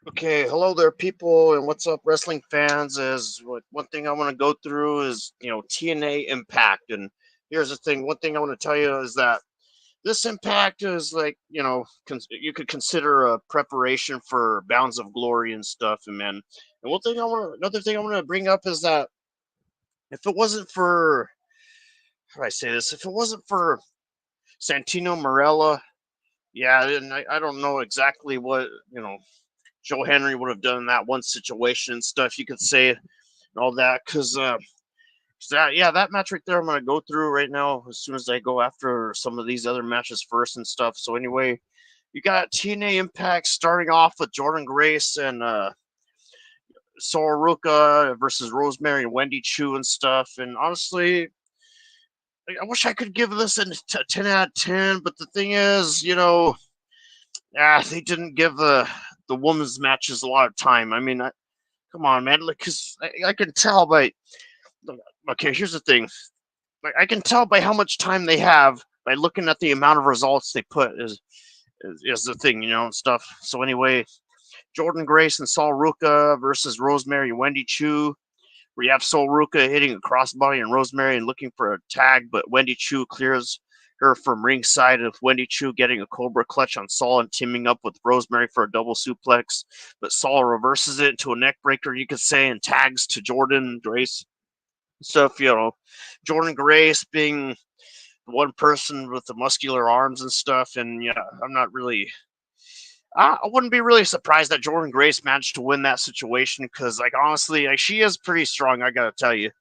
Okay, hello there, people, and what's up, wrestling fans? Is what one thing I want to go through is TNA Impact, and here's the thing. One thing I want to tell you is that this Impact is like you could consider a preparation for Bounds of Glory and stuff, and man. And another thing I want to bring up is that if it wasn't for how do I say this, if it wasn't for Santino Marella, yeah, and I don't know exactly what Joe Henry would have done in that one situation and stuff. You could say and all that because that match right there I'm gonna go through right now as soon as I go after some of these other matches first and stuff. So anyway, you got TNA Impact starting off with Jordan Grace and Soruka versus Rosemary and Wendy Chu and stuff. And honestly, I wish I could give this a 10 out of 10, but the thing is, they didn't give the women's matches a lot of time. I mean, come on, man, because I can tell by okay. Here's the thing: like I can tell by how much time they have by looking at the amount of results they put is the thing, and stuff. So anyway, Jordan Grace and Saul Ruka versus Rosemary and Wendy Chu. We have Saul Ruka hitting a crossbody and Rosemary and looking for a tag, but Wendy Chu clears her from ringside with Wendy Chu getting a Cobra clutch on Saul and teaming up with Rosemary for a double suplex. But Saul reverses it into a neck breaker, you could say, and tags to Jordan Grace. Stuff, Jordan Grace being the one person with the muscular arms and stuff. And yeah, I'm not really I wouldn't be really surprised that Jordan Grace managed to win that situation because, like, honestly, like she is pretty strong. I gotta tell you,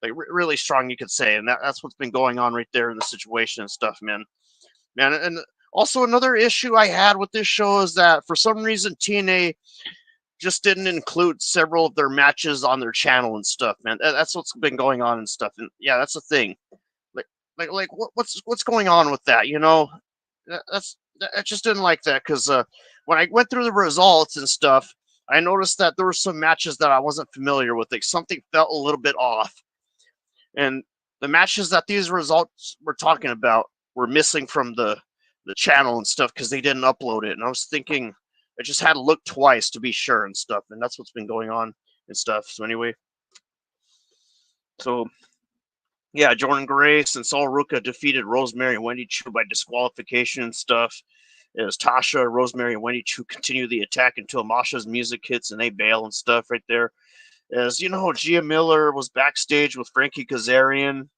like, really strong, you could say, and that's what's been going on right there in the situation and stuff, man. And also another issue I had with this show is that for some reason TNA just didn't include several of their matches on their channel and stuff, man. That's what's been going on and stuff, and yeah, that's the thing. Like, what's going on with that? I just didn't like that because when I went through the results and stuff, I noticed that there were some matches that I wasn't familiar with. Like something felt a little bit off, and the matches that these results were talking about were missing from the channel and stuff because they didn't upload it. And I was thinking, I just had to look twice to be sure and stuff, and that's what's been going on and stuff. So anyway, so yeah, Jordan Grace and Saul Ruka defeated Rosemary and Wendy Chu by disqualification and stuff. As Tasha, Rosemary, and Wendy Chu continue the attack until Masha's music hits and they bail and stuff right there. As Gia Miller was backstage with Frankie Kazarian.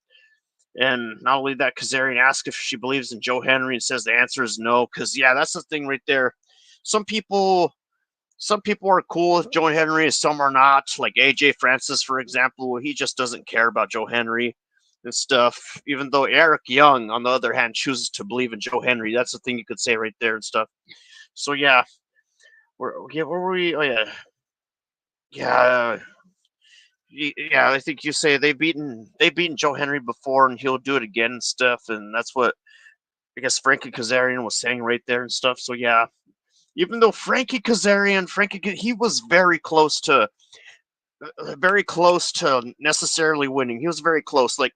And not only that, Kazarian asks if she believes in Joe Henry and says the answer is no. Because, yeah, that's the thing right there. Some people. Some people are cool with Joe Henry, and some are not. Like AJ Francis, for example, he just doesn't care about Joe Henry and stuff. Even though Eric Young, on the other hand, chooses to believe in Joe Henry. That's the thing you could say right there and stuff. So yeah, where were we? Oh yeah, yeah. I think you say they beaten Joe Henry before, and he'll do it again and stuff. And that's what I guess Frankie Kazarian was saying right there and stuff. So yeah, even though Frankie, he was very close to necessarily winning. He was very close. Like,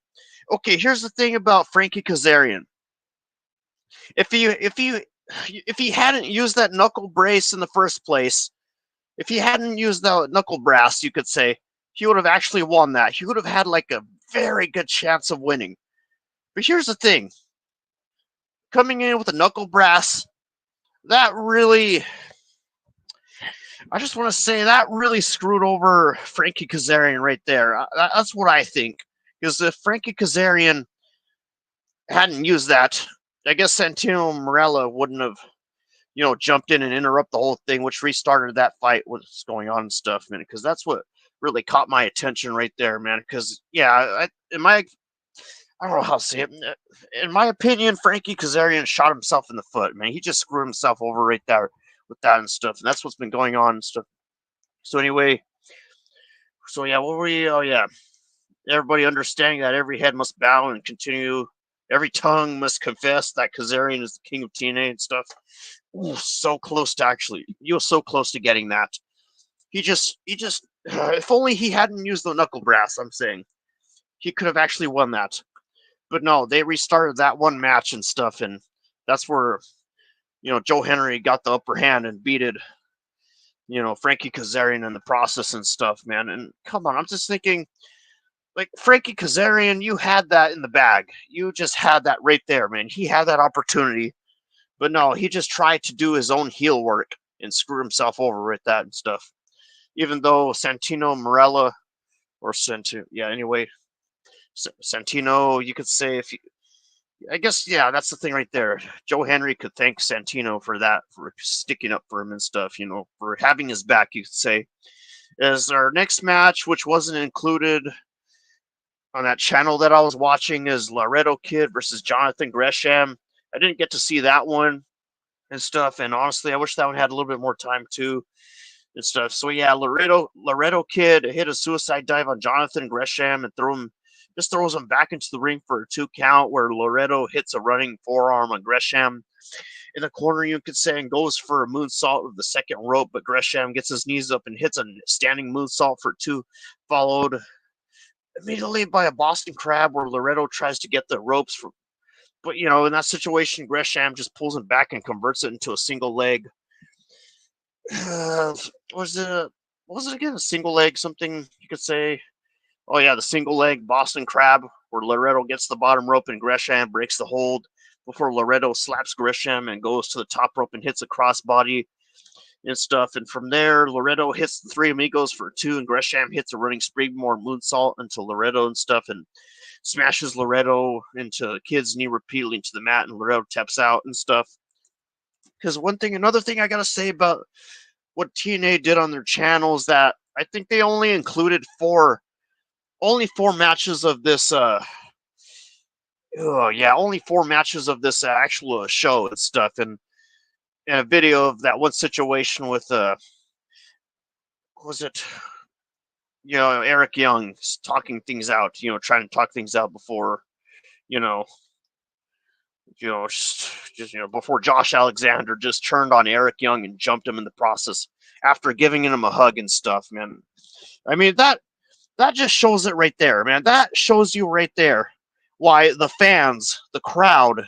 okay, here's the thing about Frankie Kazarian. If he hadn't used that knuckle brace in the first place, if he hadn't used the knuckle brass, you could say, he would have actually won that. He would have had like a very good chance of winning. But here's the thing: coming in with a knuckle brass, that really, I just want to say that really screwed over Frankie Kazarian right there. That's what I think. Because if Frankie Kazarian hadn't used that, I guess Santino Marella wouldn't have, jumped in and interrupt the whole thing, which restarted that fight, what's going on and stuff, man. Because that's what really caught my attention right there, man. Because yeah, I don't know how to say it. In my opinion, Frankie Kazarian shot himself in the foot, man. He just screwed himself over right there with that and stuff. And that's what's been going on and stuff. So anyway, so yeah, what were we? Oh yeah, everybody understanding that every head must bow and continue. Every tongue must confess that Kazarian is the king of TNA and stuff. Ooh, so close to actually. You were so close to getting that. He just. If only he hadn't used the knuckle brass, I'm saying he could have actually won that. But no, they restarted that one match and stuff, and that's where Joe Henry got the upper hand and Frankie Kazarian in the process and stuff, man. And come on, I'm just thinking, like, Frankie Kazarian, you had that in the bag. You just had that right there, man. He had that opportunity, but no, he just tried to do his own heel work and screw himself over with that and stuff. Even though Santino Marella or Santino, yeah, anyway, Santino, you could say if you, I guess, yeah, that's the thing right there. Joe Henry could thank Santino for that, for sticking up for him and stuff, for having his back, you could say. As our next match, which wasn't included on that channel that I was watching, is Laredo Kid versus Jonathan Gresham. I didn't get to see that one and stuff, and honestly, I wish that one had a little bit more time too and stuff. So yeah, Laredo Kid hit a suicide dive on Jonathan Gresham and throws him back into the ring for a 2 count, where Laredo hits a running forearm on Gresham in the corner, you could say, and goes for a moonsault with the second rope, but Gresham gets his knees up and hits a standing moonsault for 2, followed immediately by a Boston Crab, where Laredo tries to get the ropes from. But in that situation, Gresham just pulls him back and converts it into a single leg. Was it again a single leg? Something you could say. Oh yeah, the single leg Boston Crab, where Laredo gets the bottom rope and Gresham breaks the hold before Laredo slaps Gresham and goes to the top rope and hits a crossbody and stuff. And from there, Laredo hits the Three Amigos for 2, and Gresham hits a running springboard moonsault into Laredo and stuff, and smashes Laredo into Kid's knee repeatedly into the mat, and Laredo taps out and stuff. Because another thing I gotta say about what TNA did on their channels, that I think they only included only 4 matches of this. Only 4 matches of this actual show and stuff, and a video of that one situation with was it Eric Young talking things out, trying to talk things out before you know before Josh Alexander just turned on Eric Young and jumped him in the process after giving him a hug and stuff, man. I mean, that just shows it right there, man. That shows you right there why the fans, the crowd,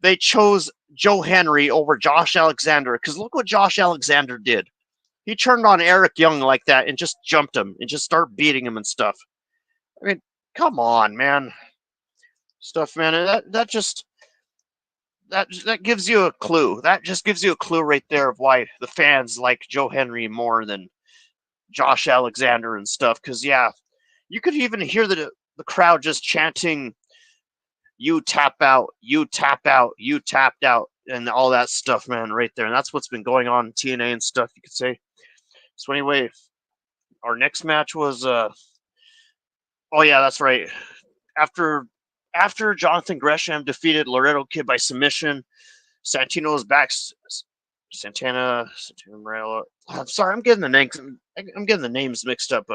they chose Joe Henry over Josh Alexander. Because look what Josh Alexander did. He turned on Eric Young like that and just jumped him and just started beating him and stuff. I mean, come on, man. Stuff, man. That gives you a clue. That just gives you a clue right there of why the fans like Joe Henry more than Josh Alexander and stuff. Because yeah, you could even hear the crowd just chanting, "You tap out, you tap out, you tapped out," and all that stuff, man, right there. And that's what's been going on in TNA and stuff, you could say. So anyway, our next match was oh yeah, that's right. After Jonathan Gresham defeated Laredo Kid by submission, Santino was back. Santana Morello. I'm sorry, I'm getting the names mixed up.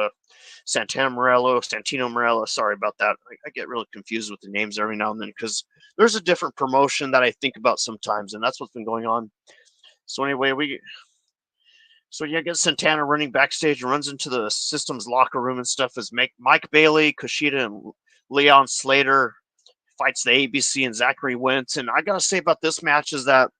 Santana Morello, Santino Morello. Sorry about that. I get really confused with the names every now and then because there's a different promotion that I think about sometimes, and that's what's been going on. So anyway, get Santana running backstage and runs into the System's locker room and stuff as Mike Bailey, Kushida, and Leon Slater fights the ABC and Zachary Wentz. And I gotta say about this match is that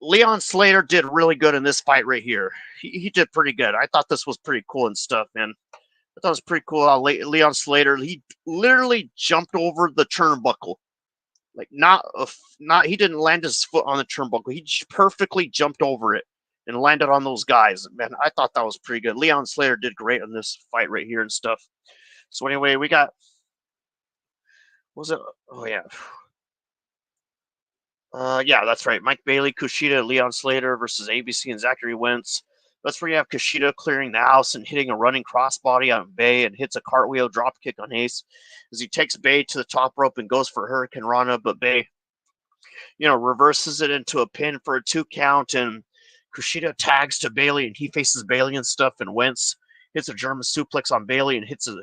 Leon Slater did really good in this fight right here. He did pretty good. I thought this was pretty cool and stuff, man. I thought it was pretty cool how Leon Slater, he literally jumped over the turnbuckle. Like he didn't land his foot on the turnbuckle. He perfectly jumped over it and landed on those guys. Man, I thought that was pretty good. Leon Slater did great in this fight right here and stuff. So anyway, we got, what was it? Oh yeah. Yeah, that's right. Mike Bailey, Kushida, Leon Slater versus ABC and Zachary Wentz. That's where you have Kushida clearing the house and hitting a running crossbody on Bay and hits a cartwheel dropkick on Ace as he takes Bay to the top rope and goes for Hurricane Rana, but Bay, reverses it into a pin for a 2 count, and Kushida tags to Bailey and he faces Bailey and stuff, and Wentz hits a German suplex on Bailey and hits a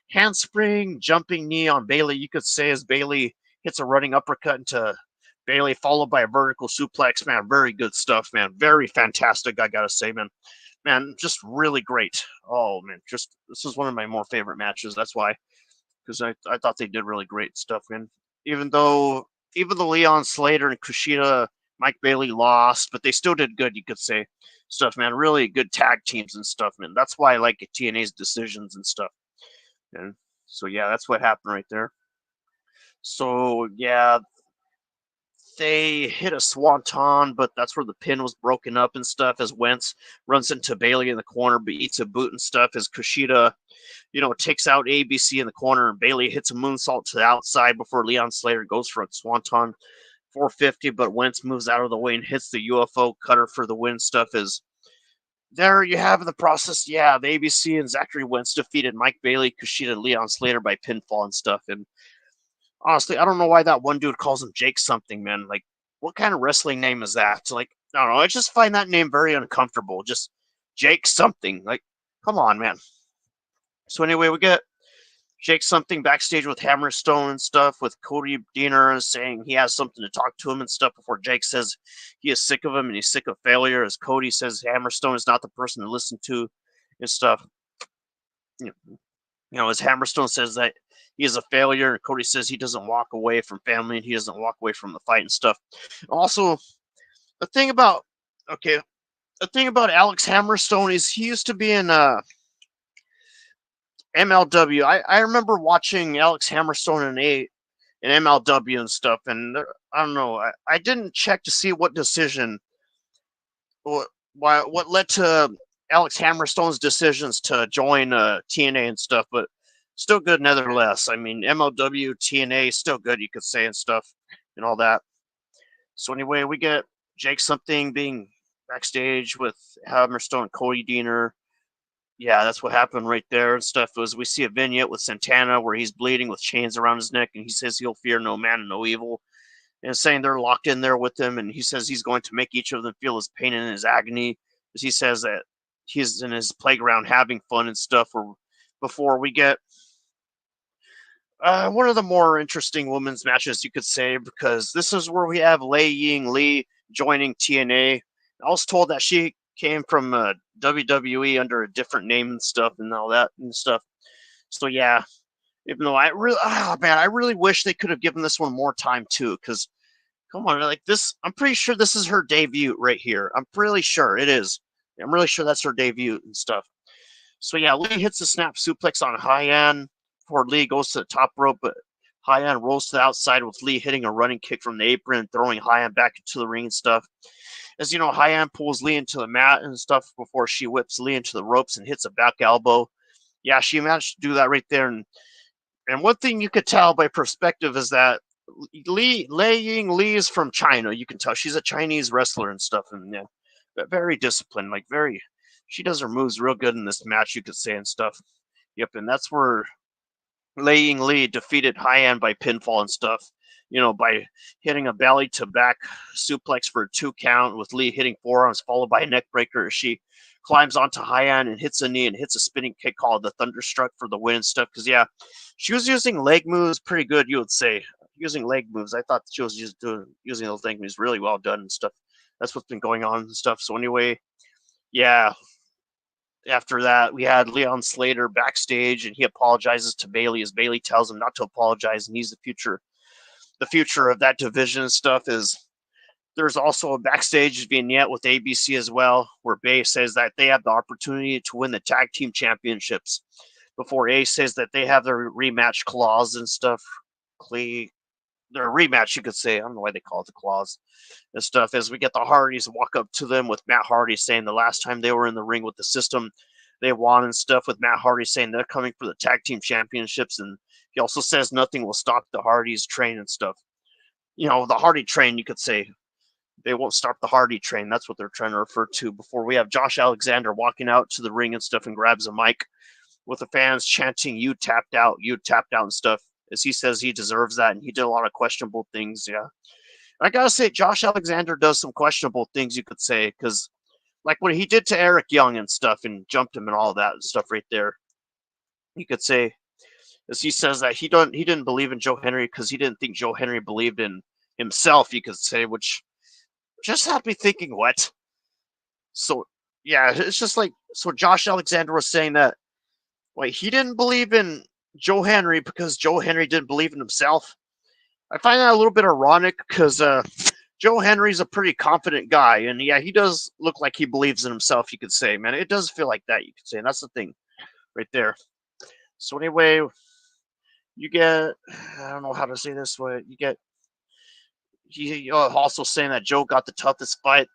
handspring jumping knee on Bailey, you could say, as Bailey hits a running uppercut into Bailey, followed by a vertical suplex. Man, very good stuff, man. Very fantastic, I gotta say, man. Man, just really great. Oh, man, this is one of my more favorite matches. That's why, because I thought they did really great stuff, man. Even though Leon Slater and Kushida Mike Bailey lost, but they still did good, you could say. Stuff, man. Really good tag teams and stuff, man. That's why I like TNA's decisions and stuff. And so, yeah, that's what happened right there. So, yeah, they hit a swanton, but that's where the pin was broken up and stuff as Wentz runs into Bailey in the corner, but eats a boot and stuff as Kushida, takes out ABC in the corner and Bailey hits a moonsault to the outside before Leon Slater goes for a swanton 450, but Wentz moves out of the way and hits the UFO cutter for the win. Stuff is there you have in the process. Yeah, the ABC and Zachary Wentz defeated Mike Bailey, Kushida, Leon Slater by pinfall and stuff. And honestly, I don't know why that one dude calls him Jake something, man. Like, what kind of wrestling name is that? Like, I don't know. I just find that name very uncomfortable. Just Jake something. Like, come on, man. So anyway, we get Jake something backstage with Hammerstone and stuff with Cody Deaner saying he has something to talk to him and stuff before Jake says he is sick of him and he's sick of failure as Cody says Hammerstone is not the person to listen to and stuff. As Hammerstone says that he is a failure and Cody says he doesn't walk away from family and he doesn't walk away from the fight and stuff. Also, the thing about Alex Hammerstone is he used to be in MLW. I remember watching Alex Hammerstone in MLW and stuff, and I don't know. I didn't check to see what decision, what led to Alex Hammerstone's decisions to join TNA and stuff, but still good nevertheless. I mean, MLW, TNA, still good, you could say, and stuff, and all that. So anyway, we get Jake something being backstage with Hammerstone and Cody Deaner. Yeah, that's what happened right there and stuff. Was we see a vignette with Santana where he's bleeding with chains around his neck, and he says he'll fear no man and no evil, and saying they're locked in there with him, and he says he's going to make each of them feel his pain and his agony, as he says that he's in his playground having fun and stuff. Or before we get one of the more interesting women's matches, you could say, because this is where we have Lei Ying Lee joining TNA. I was told that she came from WWE under a different name and stuff and all that and stuff. So yeah, even though I really wish they could have given this one more time too, because come on, like this, I'm pretty sure this is her debut right here. I'm really sure it is. I'm really sure that's her debut and stuff. So yeah, Lee hits a snap suplex on Hyan before Lee goes to the top rope, but Hyan rolls to the outside with Lee hitting a running kick from the apron and throwing Hyan back into the ring and stuff. As you know, Hyan pulls Lee into the mat and stuff before she whips Lee into the ropes and hits a back elbow. Yeah, she managed to do that right there. And one thing you could tell by perspective is that Lei Ying Lee is from China. You can tell she's a Chinese wrestler and stuff. And yeah, very disciplined, she does her moves real good in this match, you could say, and stuff. Yep, and that's where Lei Ying Lee defeated Hyan by pinfall and stuff. By hitting a belly to back suplex for a 2 count with Lee hitting forearms followed by a neck breaker. She climbs onto Hyan and hits a knee and hits a spinning kick called the Thunderstruck for the win and stuff. Because, yeah, she was using leg moves pretty good, you would say. Using leg moves. I thought she was using those leg moves really well done and stuff. That's what's been going on and stuff. So anyway, yeah. After that, we had Leon Slater backstage, and he apologizes to Bailey as Bailey tells him not to apologize, and he's the future of that division and stuff. Is there's also a backstage vignette with ABC as well, where Bay says that they have the opportunity to win the tag team championships before A says that they have their rematch clause and stuff. Their rematch, you could say. I don't know why they call it the clause and stuff. As we get the Hardys walk up to them with Matt Hardy saying the last time they were in the ring with the system, they won and stuff, with Matt Hardy saying they're coming for the tag team championships. And he also says nothing will stop the Hardys train and stuff. The Hardy train, you could say. They won't stop the Hardy train. That's what they're trying to refer to. Before we have Josh Alexander walking out to the ring and stuff and grabs a mic with the fans chanting, you tapped out, and stuff. As he says he deserves that, and he did a lot of questionable things, yeah. I gotta say, Josh Alexander does some questionable things, you could say, because like what he did to Eric Young and stuff and jumped him and all that and stuff right there, you could say, as he says that he didn't believe in Joe Henry because he didn't think Joe Henry believed in himself, you could say, which just had me thinking, what? So, yeah, it's just like, so Josh Alexander was saying that, like, he didn't believe in Joe Henry because Joe Henry didn't believe in himself. I find that a little bit ironic because Joe Henry's a pretty confident guy, and yeah, he does look like he believes in himself. You could say, man, it does feel like that. You could say, and that's the thing, right there. So anyway, you get I don't know how to say this way. You get he also saying that Joe got the toughest fight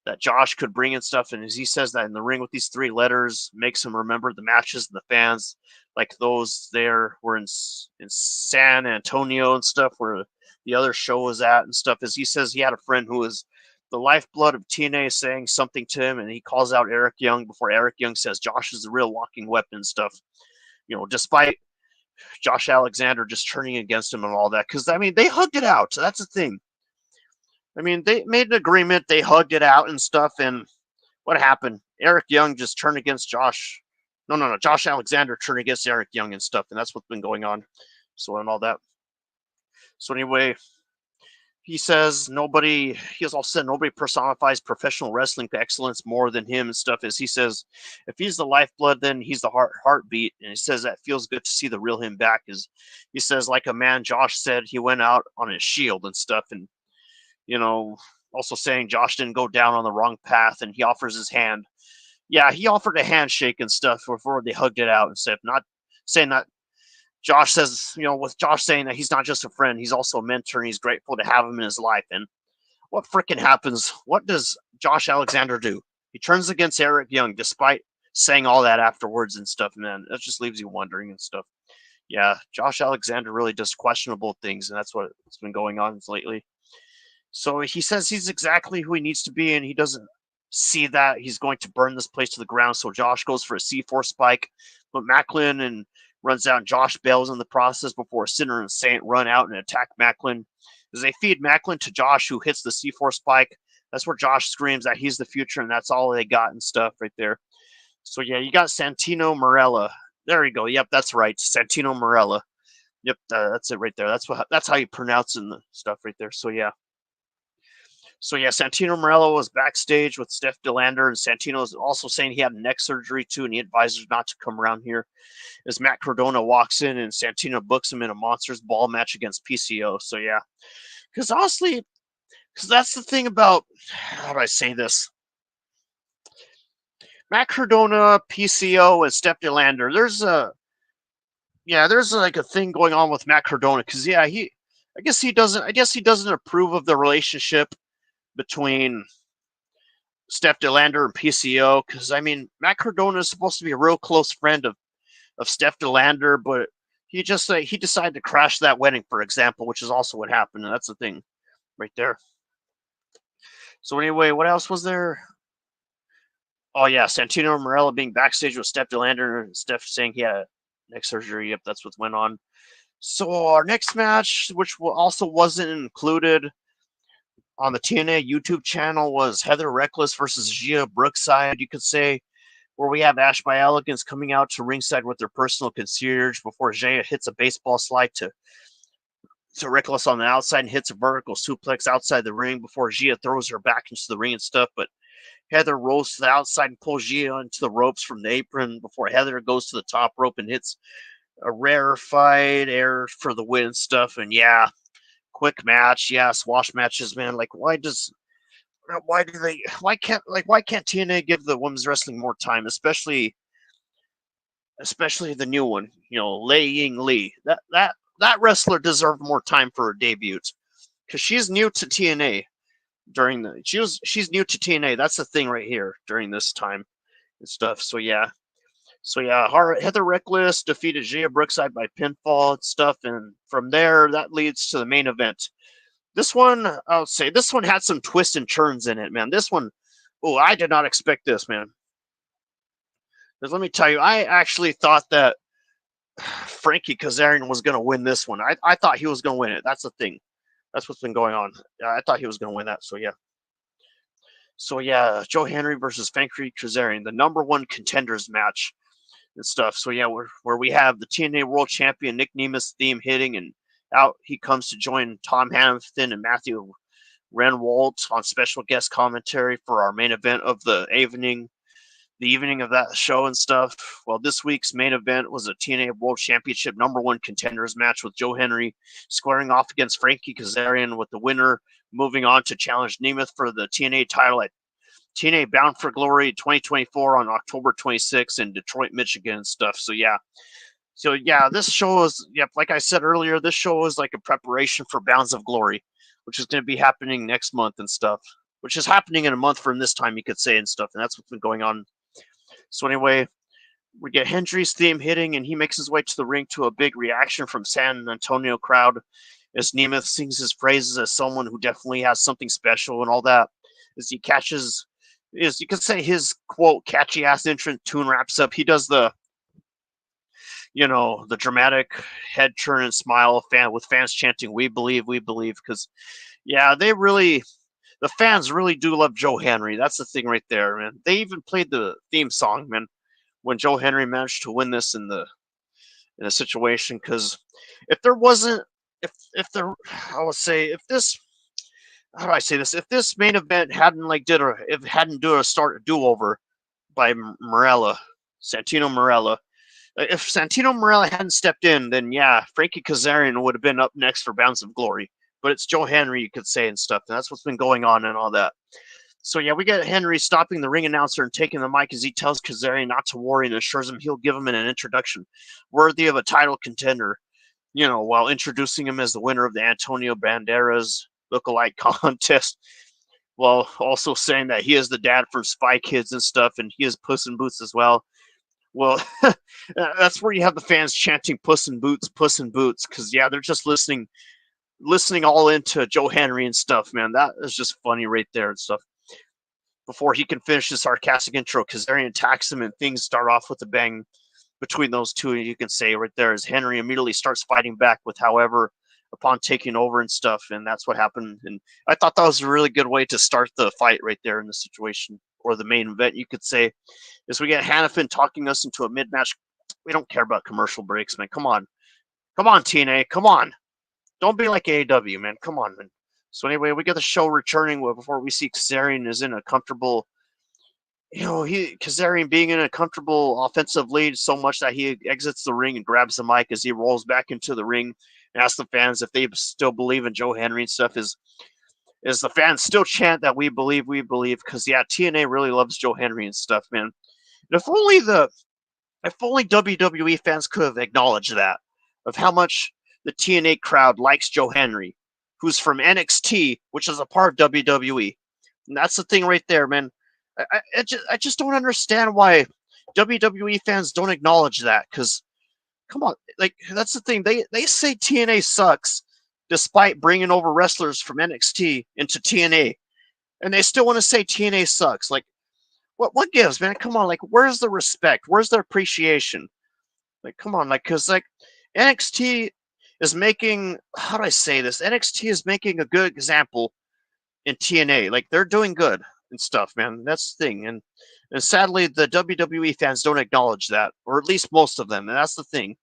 that Josh could bring and stuff. And as he says that in the ring with these three letters, makes him remember the matches and the fans like those there were in San Antonio and stuff where the other show was at and stuff. As he says, he had a friend who was the lifeblood of TNA saying something to him, and he calls out Eric Young before Eric Young says Josh is the real walking weapon and stuff. Despite Josh Alexander just turning against him and all that, because I mean they hugged it out. So that's the thing. I mean, they made an agreement, they hugged it out and stuff, and what happened? Eric Young just turned against Josh. No. Josh Alexander turned against Eric Young and stuff, and that's what's been going on. So, and all that. So, anyway, he says he has also said nobody personifies professional wrestling excellence more than him and stuff. As he says, if he's the lifeblood, then he's the heartbeat. And he says that feels good to see the real him back. He says, like a man, Josh said, he went out on his shield and stuff. And also saying Josh didn't go down on the wrong path, and he offers his hand. Yeah, he offered a handshake and stuff before they hugged it out and stuff. Not saying that Josh says, with Josh saying that he's not just a friend, he's also a mentor, and he's grateful to have him in his life. And what freaking happens? What does Josh Alexander do? He turns against Eric Young despite saying all that afterwards and stuff, man. That just leaves you wondering and stuff. Yeah, Josh Alexander really does questionable things, and that's what's been going on lately. So he says he's exactly who he needs to be, and he doesn't see that he's going to burn this place to the ground. So Josh goes for a C4 spike, but Macklin and runs out, and Josh bails in the process before Sinner and Saint run out and attack Macklin. As they feed Macklin to Josh, who hits the C4 spike, that's where Josh screams that he's the future, and that's all they got and stuff right there. So yeah, you got Santino Marella. There you go. Yep, that's right, Santino Marella. Yep, that's it right there. That's how you pronounce in the stuff right there. So yeah. Santino Marella was backstage with Steph DeLander, and Santino is also saying he had neck surgery too, and he advises not to come around here. As Matt Cardona walks in, and Santino books him in a Monsters Ball match against PCO. So yeah, because honestly, that's the thing about, how do I say this? Matt Cardona, PCO, and Steph DeLander. There's like a thing going on with Matt Cardona because I guess he doesn't approve of the relationship between Steph DeLander and PCO, because I mean Matt Cardona is supposed to be a real close friend of Steph DeLander, but he decided to crash that wedding, for example, which is also what happened, and that's the thing right there. So anyway, what else was there? Oh yeah, Santino Marella being backstage with Steph DeLander, and Steph saying he had neck surgery. Yep, that's what went on. So our next match, which also wasn't included on the TNA YouTube channel, was Heather Reckless versus Gia Brookside, you could say, where we have Ash by Elegance coming out to ringside with their personal concierge before Gia hits a baseball slide to Reckless on the outside and hits a vertical suplex outside the ring before Gia throws her back into the ring and stuff. But Heather rolls to the outside and pulls Gia into the ropes from the apron before Heather goes to the top rope and hits a rarefied air for the win and stuff. And yeah, quick match. Yeah, swash matches, man. Like, why can't TNA give the women's wrestling more time, especially the new one, Lei Ying Lee. That wrestler deserved more time for her debut because she's new to TNA she's new to TNA. That's the thing right here during this time and stuff. So yeah, Heather Reckless defeated Gia Brookside by pinfall and stuff, and from there that leads to the main event. This one, I'll say, this one had some twists and turns in it, man. This one, I did not expect this, man. Because let me tell you, I actually thought that Frankie Kazarian was going to win this one. I thought he was going to win it. That's the thing. That's what's been going on. I thought he was going to win that. So yeah, Joe Henry versus Frankie Kazarian, the #1 contenders match and stuff. So yeah, where we have the TNA World Champion Nick Nemeth theme hitting, and out he comes to join Tom Hampton and Matthew Renwalt on special guest commentary for our main event of the evening of that show and stuff. Well, this week's main event was a TNA World Championship #1 contenders match with Joe Henry squaring off against Frankie Kazarian, with the winner moving on to challenge Nemeth for the TNA title at TNA Bound for Glory 2024 on October 26th in Detroit, Michigan and stuff. So yeah, this show is, yep, like I said earlier, this show is like a preparation for Bounds of Glory, which is going to be happening next month and stuff, which is happening in a month from this time, you could say, and stuff. And that's what's been going on. So anyway, we get Hendry's theme hitting, and he makes his way to the ring to a big reaction from San Antonio crowd as Nemeth sings his praises as someone who definitely has something special and all that. As he catches, is you could say his quote catchy ass entrance tune wraps up. He does the the dramatic head turn and smile with fans chanting we believe, because yeah, the fans really do love Joe Henry. That's the thing right there, man. They even played the theme song, man, when Joe Henry managed to win this in a situation. Because if there wasn't, if there, I would say, if this, how do I say this? If this main event hadn't do a do over by Santino Marella, if Santino Marella hadn't stepped in, then yeah, Frankie Kazarian would have been up next for Bounds of Glory. But it's Joe Henry, you could say, and stuff. And that's what's been going on and all that. So yeah, we get Henry stopping the ring announcer and taking the mic as he tells Kazarian not to worry and assures him he'll give him an introduction worthy of a title contender, while introducing him as the winner of the Antonio Banderas lookalike contest, while also saying that he is the dad from Spy Kids and stuff, and he is Puss in Boots as well. Well, that's where you have the fans chanting Puss in Boots, because yeah, they're just listening all into Joe Henry and stuff, man. That is just funny right there and stuff. Before he can finish his sarcastic intro, Kazarian attacks him and things start off with a bang between those two. And you can say right there as Henry immediately starts fighting back with however upon taking over and stuff. And that's what happened. And I thought that was a really good way to start the fight right there in the situation, or the main event, you could say, is we get Hannafin talking us into a mid-match. We don't care about commercial breaks, man. Come on, TNA, come on. Don't be like AEW, man. Come on, man. So anyway, we get the show returning before we see Kazarian is in a comfortable, Kazarian being in a comfortable offensive lead so much that he exits the ring and grabs the mic as he rolls back into the ring and asks the fans if they still believe in Joe Henry and stuff. Is the fans still chant that we believe, because yeah, TNA really loves Joe Henry and stuff, man. And if only WWE fans could have acknowledged that, of how much the TNA crowd likes Joe Henry, who's from NXT, which is a part of WWE. And that's the thing right there, man. I just don't understand why WWE fans don't acknowledge that, because come on, like, that's the thing. They say TNA sucks despite bringing over wrestlers from NXT into TNA, and they still want to say TNA sucks. Like, what gives, man? Come on, like, where's the respect? Where's the appreciation? Like, come on, like, because like NXT is making, how do I say this? NXT is making a good example in TNA. Like, they're doing good and stuff, man. That's the thing. And sadly, the WWE fans don't acknowledge that, or at least most of them. And that's the thing.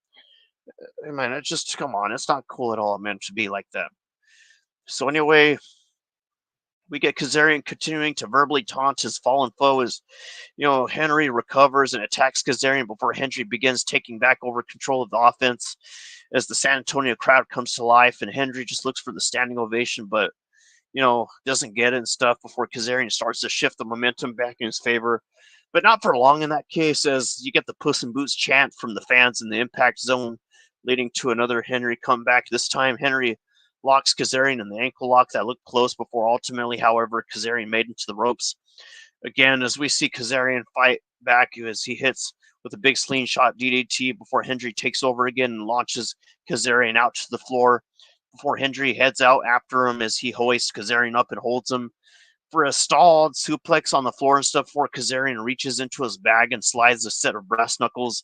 Man, it's just, come on. It's not cool at all, man, to be like that. So anyway, we get Kazarian continuing to verbally taunt his fallen foe as, Henry recovers and attacks Kazarian before Henry begins taking back over control of the offense as the San Antonio crowd comes to life, and Henry just looks for the standing ovation, but, doesn't get it and stuff before Kazarian starts to shift the momentum back in his favor. But not for long in that case, as you get the Puss in Boots chant from the fans in the Impact Zone, leading to another Henry comeback. This time, Henry locks Kazarian in the ankle lock that looked close before ultimately, however, Kazarian made into the ropes. Again, as we see Kazarian fight back as he hits with a big slingshot DDT before Henry takes over again and launches Kazarian out to the floor before Henry heads out after him as he hoists Kazarian up and holds him for a stalled suplex on the floor and stuff before Kazarian reaches into his bag and slides a set of brass knuckles.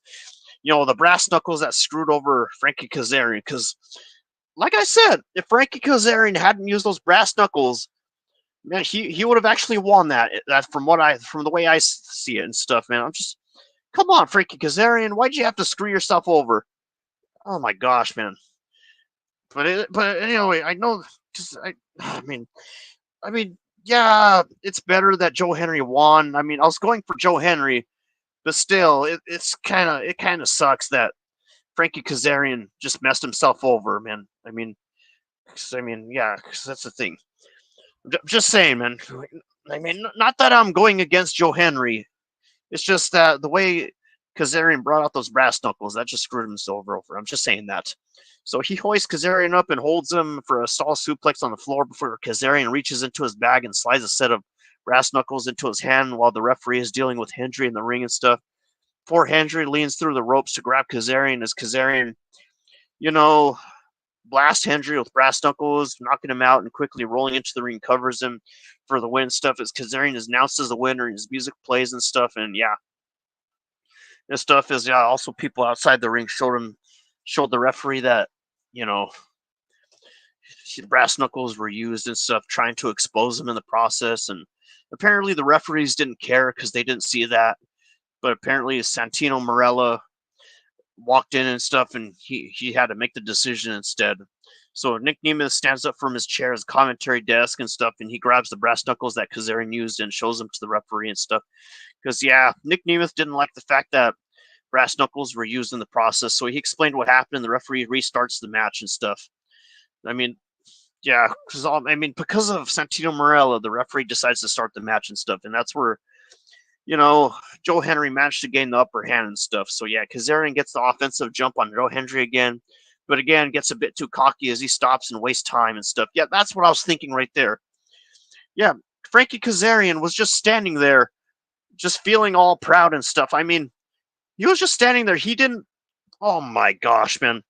The brass knuckles that screwed over Frankie Kazarian, because like I said, if Frankie Kazarian hadn't used those brass knuckles, man, he would have actually won that. From the way I see it and stuff, man. I'm just, come on, Frankie Kazarian, why'd you have to screw yourself over? Oh my gosh, man. But anyway, I know, because I mean, yeah, it's better that Joe Henry won. I mean, I was going for Joe Henry, but still, it kind of sucks that Frankie Kazarian just messed himself over, man. Yeah, 'cause that's the thing. Just saying, man. I mean, not that I'm going against Joe Henry. It's just that the way Kazarian brought out those brass knuckles, that just screwed him so over. I'm just saying that. So he hoists Kazarian up and holds him for a stall suplex on the floor before Kazarian reaches into his bag and slides a set of brass knuckles into his hand while the referee is dealing with Hendry in the ring and stuff. Poor Hendry leans through the ropes to grab Kazarian as Kazarian, you know, blast Hendry with brass knuckles, knocking him out and quickly rolling into the ring, covers him for the win stuff as Kazarian is announced as the winner and his music plays and stuff. And yeah, this stuff is also people outside the ring showed the referee that, you know, brass knuckles were used and stuff, trying to expose him in the process. And apparently the referees didn't care because they didn't see that. But apparently Santino Marella walked in and stuff, and he had to make the decision instead. So Nick Nemeth stands up from his chair, his commentary desk and stuff, and he grabs the brass knuckles that Kazarian used and shows them to the referee and stuff. Because yeah, Nick Nemeth didn't like the fact that brass knuckles were used in the process, so he explained what happened, and the referee restarts the match and stuff. I mean, yeah, because because of Santino Marella, the referee decides to start the match and stuff, and that's where Joe Henry managed to gain the upper hand and stuff. So yeah, Kazarian gets the offensive jump on Joe Henry again, but again gets a bit too cocky as he stops and wastes time and stuff. Yeah, that's what I was thinking right there. Yeah, Frankie Kazarian was just standing there, just feeling all proud and stuff. I mean, he was just standing there. He didn't. Oh my gosh, man.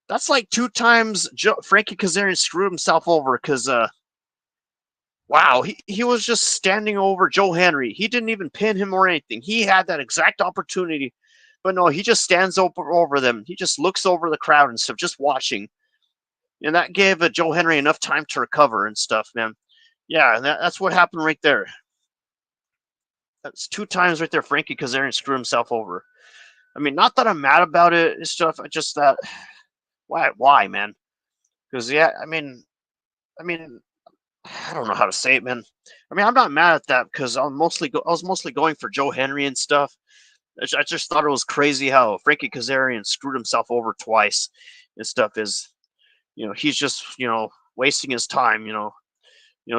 That's like two times Frankie Kazarian screwed himself over because wow, he was just standing over Joe Henry. He didn't even pin him or anything. He had that exact opportunity, but no, he just stands over them. He just looks over the crowd and stuff, just watching. And that gave Joe Henry enough time to recover and stuff, man. Yeah, that's what happened right there. That's two times right there. Frankie Kazarian screwed himself over. I mean, not that I'm mad about it and stuff. I just that why, man? Because yeah, I mean, I don't know how to say it, man. I mean, I'm not mad at that because I was mostly going for Joe Henry and stuff. I just thought it was crazy how Frankie Kazarian screwed himself over twice and stuff. He's just wasting his time.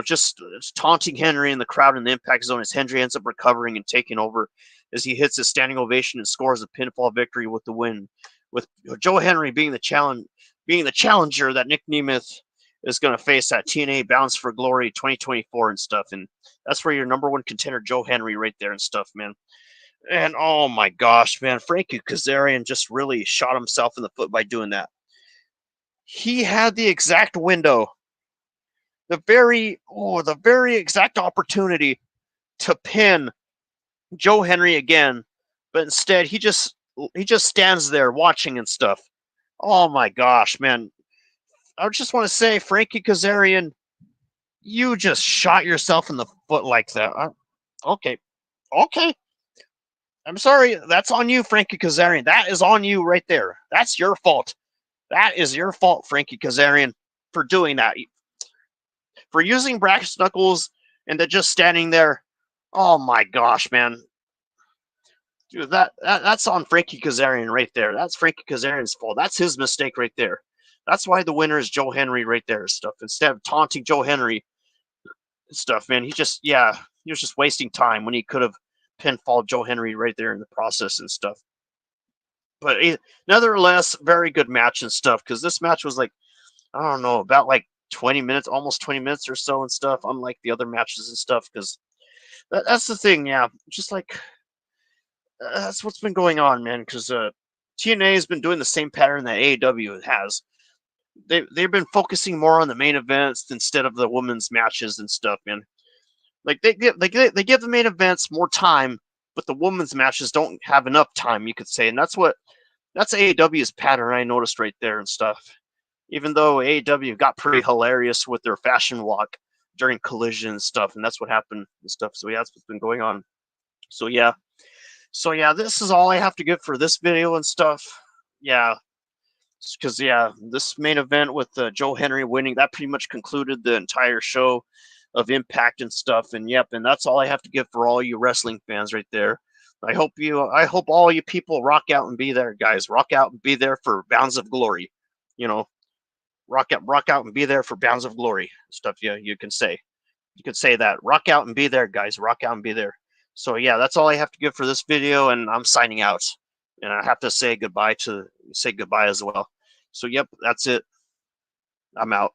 Just taunting Henry in the crowd in the impact zone as Henry ends up recovering and taking over as he hits a standing ovation and scores a pinfall victory with the win. With Joe Henry being the challenger that Nick Nemeth is going to face at TNA Bounds for Glory 2024 and stuff. And that's where your number one contender, Joe Henry, right there and stuff, man. And oh my gosh, man, Frankie Kazarian just really shot himself in the foot by doing that. He had the exact window, the very exact opportunity to pin Joe Henry again, but instead he just stands there watching and stuff. Oh my gosh, man. I just want to say, Frankie Kazarian, you just shot yourself in the foot like that. Okay. Okay. I'm sorry. That's on you, Frankie Kazarian. That is on you right there. That's your fault. That is your fault, Frankie Kazarian, for doing that. For using brass knuckles and then just standing there. Oh my gosh, man. Dude, that's on Frankie Kazarian right there. That's Frankie Kazarian's fault. That's his mistake right there. That's why the winner is Joe Henry right there. Stuff instead of taunting Joe Henry stuff, man. He was just wasting time when he could have pinfalled Joe Henry right there in the process and stuff. But nevertheless, very good match and stuff because this match was like I don't know about like 20 minutes, almost 20 minutes or so and stuff. Unlike the other matches and stuff because that's the thing. Yeah, just like that's what's been going on, man. Because TNA has been doing the same pattern that AEW has. They've been focusing more on the main events instead of the women's matches and stuff, man. Like they give the main events more time, but the women's matches don't have enough time, you could say, and that's AEW's pattern I noticed right there and stuff. Even though AEW got pretty hilarious with their fashion walk during Collision and stuff, and that's what happened and stuff. So yeah, that's what's been going on. So yeah, this is all I have to give for this video and stuff. Yeah, because this main event with Joe Henry winning that pretty much concluded the entire show of Impact and stuff. And yep, and that's all I have to give for all you wrestling fans right there. I hope all you people rock out and be there, guys. Rock out and be there for Bounds of Glory. Rock out and be there for Bounds of Glory stuff. Yeah, you can say. You could say that. Rock out and be there, guys. Rock out and be there. So yeah, that's all I have to give for this video, and I'm signing out. And I have to say goodbye as well. So yep, that's it. I'm out.